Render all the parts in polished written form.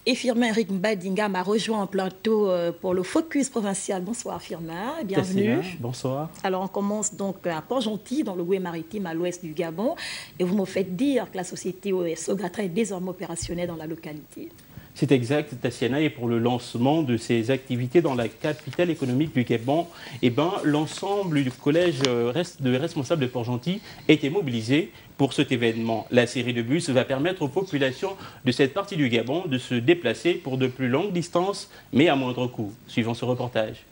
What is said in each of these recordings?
Et Firmin Eric Mbadinga m'a rejoint en plateau pour le Focus provincial. Bonsoir Firmin, bienvenue. Bonsoir. Alors on commence donc à Port-Gentil, dans le Goué maritime à l'ouest du Gabon. Et vous me faites dire que la société Sogatra est désormais opérationnelle dans la localité. C'est exact, Tatiana, et pour le lancement de ces activités dans la capitale économique du Gabon, l'ensemble du collège de responsables de Port-Gentil était mobilisé pour cet événement. La série de bus va permettre aux populations de cette partie du Gabon de se déplacer pour de plus longues distances, mais à moindre coût. Suivant ce reportage.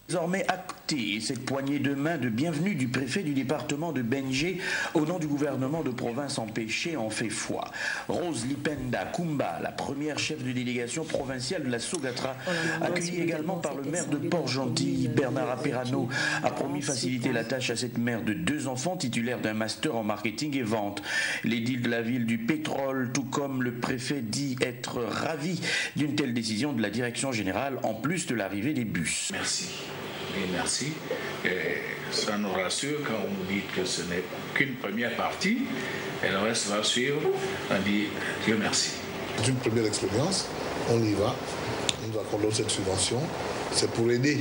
Désormais acté, cette poignée de main de bienvenue du préfet du département de Benjé au nom du gouvernement de province empêché en fait foi. Rose Lipenda Kumba, la première chef de délégation provinciale de la Sogatra, accueillie également par le maire de Port-Gentil, Bernard Aperano, a promis faciliter la tâche à cette mère de 2 enfants titulaire d'un master en marketing et vente. L'édile de la ville du pétrole, tout comme le préfet, dit être ravi d'une telle décision de la direction générale, en plus de l'arrivée des bus. Merci. Et merci. Et ça nous rassure quand on nous dit que ce n'est qu'une première partie et le reste va suivre. On dit Dieu merci. C'est une première expérience, on y va, nous accordons cette subvention. C'est pour aider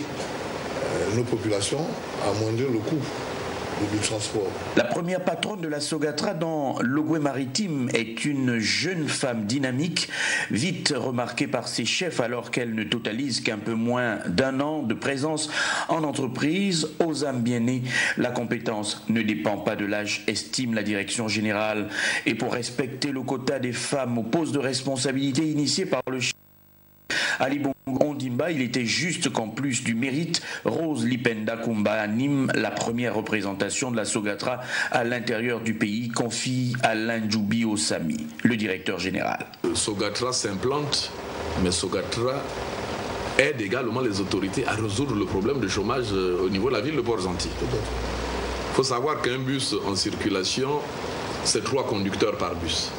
nos populations à amoindrir le coût du transport. La première patronne de la Sogatra dans l'Ogoué maritime est une jeune femme dynamique, vite remarquée par ses chefs alors qu'elle ne totalise qu'un peu moins d'1 an de présence en entreprise. Aux âmes bien nées, la compétence ne dépend pas de l'âge, estime la direction générale. Et pour respecter le quota des femmes aux postes de responsabilité initiés par le chef Ali Bongo Ondimba, il était juste qu'en plus du mérite, Rose Lipenda Kumba anime la première représentation de la Sogatra à l'intérieur du pays, confie Alain Djoubi Osami, le directeur général. Sogatra s'implante, mais Sogatra aide également les autorités à résoudre le problème de chômage au niveau de la ville de Port-Gentil. Il faut savoir qu'un bus en circulation, c'est 3 conducteurs par bus.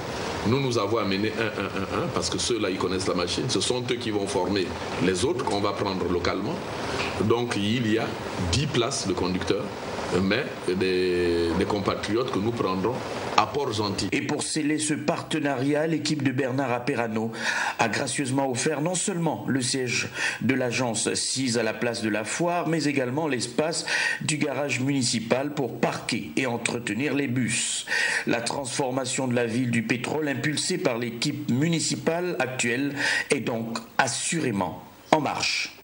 Nous avons amené un parce que ceux-là, ils connaissent la machine. Ce sont eux qui vont former les autres qu'on va prendre localement. Donc, il y a 10 places de conducteurs, mais des compatriotes que nous prendrons à Port-Gentil. Et pour sceller ce partenariat, l'équipe de Bernard Aperano a gracieusement offert non seulement le siège de l'agence sise à la place de la foire, mais également l'espace du garage municipal pour parquer et entretenir les bus. La transformation de la ville du pétrole impulsée par l'équipe municipale actuelle est donc assurément en marche.